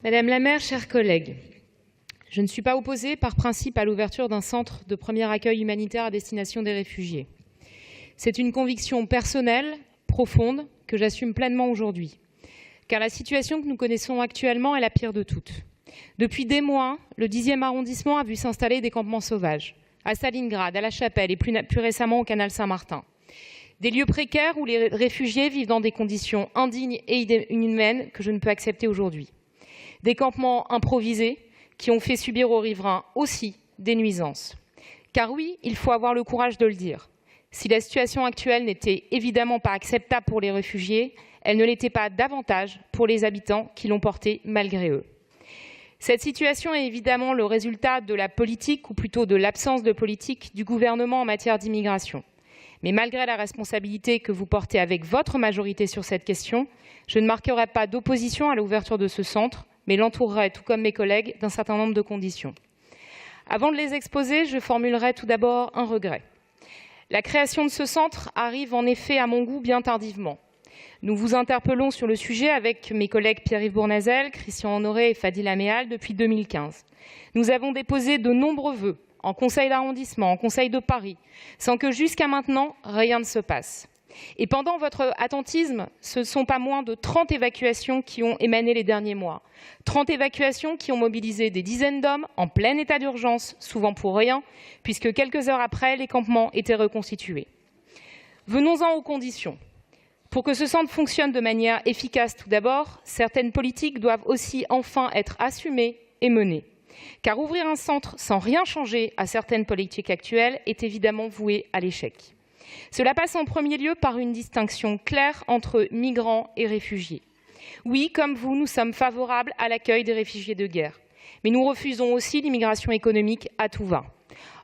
Madame la maire, chers collègues, je ne suis pas opposée par principe à l'ouverture d'un centre de premier accueil humanitaire à destination des réfugiés. C'est une conviction personnelle, profonde, que j'assume pleinement aujourd'hui. Car la situation que nous connaissons actuellement est la pire de toutes. Depuis des mois, le 10e arrondissement a vu s'installer des campements sauvages, à Stalingrad, à La Chapelle et plus récemment au canal Saint-Martin. Des lieux précaires où les réfugiés vivent dans des conditions indignes et inhumaines que je ne peux accepter aujourd'hui. Des campements improvisés qui ont fait subir aux riverains aussi des nuisances. Car oui, il faut avoir le courage de le dire. Si la situation actuelle n'était évidemment pas acceptable pour les réfugiés, elle ne l'était pas davantage pour les habitants qui l'ont portée malgré eux. Cette situation est évidemment le résultat de la politique, ou plutôt de l'absence de politique, du gouvernement en matière d'immigration. Mais malgré la responsabilité que vous portez avec votre majorité sur cette question, je ne marquerai pas d'opposition à l'ouverture de ce centre, mais l'entourerai, tout comme mes collègues, d'un certain nombre de conditions. Avant de les exposer, je formulerai tout d'abord un regret. La création de ce centre arrive en effet à mon goût bien tardivement. Nous vous interpellons sur le sujet avec mes collègues Pierre-Yves Bournazel, Christian Honoré et Fadil Améal depuis 2015. Nous avons déposé de nombreux vœux en conseil d'arrondissement, en conseil de Paris, sans que jusqu'à maintenant, rien ne se passe. Et pendant votre attentisme, ce ne sont pas moins de 30 évacuations qui ont émané les derniers mois. 30 évacuations qui ont mobilisé des dizaines d'hommes en plein état d'urgence, souvent pour rien, puisque quelques heures après, les campements étaient reconstitués. Venons-en aux conditions. Pour que ce centre fonctionne de manière efficace tout d'abord, certaines politiques doivent aussi enfin être assumées et menées. Car ouvrir un centre sans rien changer à certaines politiques actuelles est évidemment voué à l'échec. Cela passe en premier lieu par une distinction claire entre migrants et réfugiés. Oui, comme vous, nous sommes favorables à l'accueil des réfugiés de guerre. Mais nous refusons aussi l'immigration économique à tout va.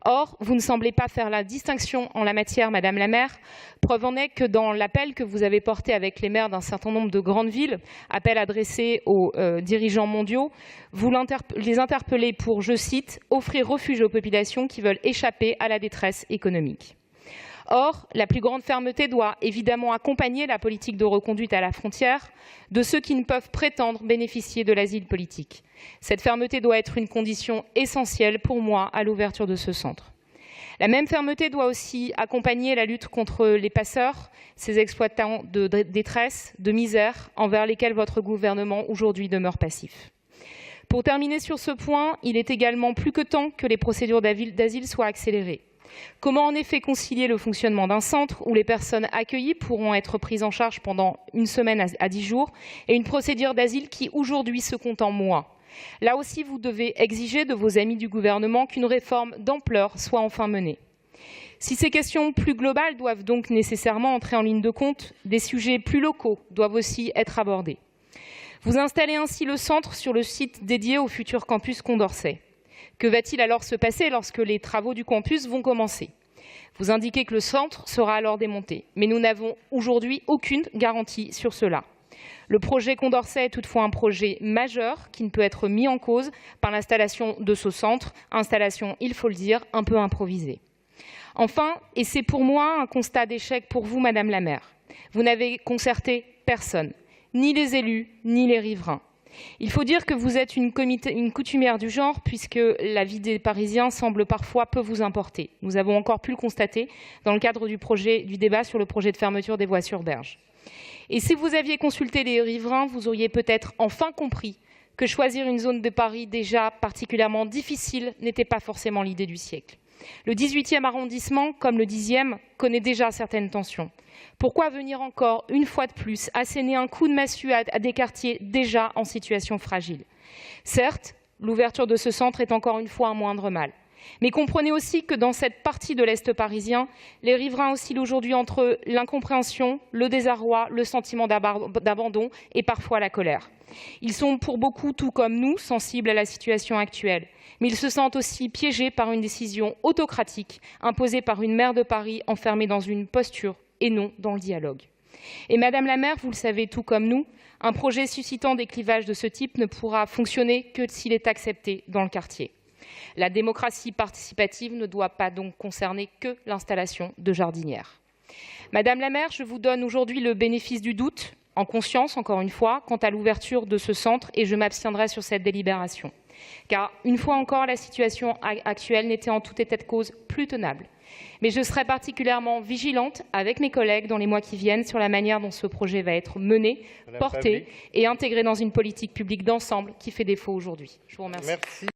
Or, vous ne semblez pas faire la distinction en la matière, Madame la maire. Preuve en est que dans l'appel que vous avez porté avec les maires d'un certain nombre de grandes villes, appel adressé aux dirigeants mondiaux, vous les interpellez pour, je cite, « offrir refuge aux populations qui veulent échapper à la détresse économique ». Or, la plus grande fermeté doit évidemment accompagner la politique de reconduite à la frontière de ceux qui ne peuvent prétendre bénéficier de l'asile politique. Cette fermeté doit être une condition essentielle pour moi à l'ouverture de ce centre. La même fermeté doit aussi accompagner la lutte contre les passeurs, ces exploitants de détresse, de misère, envers lesquels votre gouvernement aujourd'hui demeure passif. Pour terminer sur ce point, il est également plus que temps que les procédures d'asile soient accélérées. Comment en effet concilier le fonctionnement d'un centre où les personnes accueillies pourront être prises en charge pendant une semaine à 10 jours et une procédure d'asile qui aujourd'hui se compte en mois? Là aussi, vous devez exiger de vos amis du gouvernement qu'une réforme d'ampleur soit enfin menée. Si ces questions plus globales doivent donc nécessairement entrer en ligne de compte, des sujets plus locaux doivent aussi être abordés. Vous installez ainsi le centre sur le site dédié au futur campus Condorcet. Que va-t-il alors se passer lorsque les travaux du campus vont commencer? Vous indiquez que le centre sera alors démonté, mais nous n'avons aujourd'hui aucune garantie sur cela. Le projet Condorcet est toutefois un projet majeur qui ne peut être mis en cause par l'installation de ce centre, installation, il faut le dire, un peu improvisée. Enfin, et c'est pour moi un constat d'échec pour vous, Madame la maire, vous n'avez concerté personne, ni les élus, ni les riverains. Il faut dire que vous êtes une coutumière du genre puisque la vie des Parisiens semble parfois peu vous importer. Nous avons encore pu le constater dans le cadre du débat sur le projet de fermeture des voies sur berge. Et si vous aviez consulté les riverains, vous auriez peut-être enfin compris que choisir une zone de Paris déjà particulièrement difficile n'était pas forcément l'idée du siècle. Le 18e arrondissement, comme le 10e, connaît déjà certaines tensions. Pourquoi venir encore, une fois de plus, asséner un coup de massue à des quartiers déjà en situation fragile? Certes, l'ouverture de ce centre est encore une fois un moindre mal. Mais comprenez aussi que dans cette partie de l'Est parisien, les riverains oscillent aujourd'hui entre l'incompréhension, le désarroi, le sentiment d'abandon et parfois la colère. Ils sont pour beaucoup, tout comme nous, sensibles à la situation actuelle. Mais ils se sentent aussi piégés par une décision autocratique imposée par une maire de Paris enfermée dans une posture et non dans le dialogue. Et Madame la maire, vous le savez tout comme nous, un projet suscitant des clivages de ce type ne pourra fonctionner que s'il est accepté dans le quartier. La démocratie participative ne doit pas donc concerner que l'installation de jardinières. Madame la maire, je vous donne aujourd'hui le bénéfice du doute en conscience, encore une fois, quant à l'ouverture de ce centre et je m'abstiendrai sur cette délibération. Car, une fois encore, la situation actuelle n'était en tout état de cause plus tenable. Mais je serai particulièrement vigilante avec mes collègues dans les mois qui viennent sur la manière dont ce projet va être mené, porté et intégré dans une politique publique d'ensemble qui fait défaut aujourd'hui. Je vous remercie. Merci.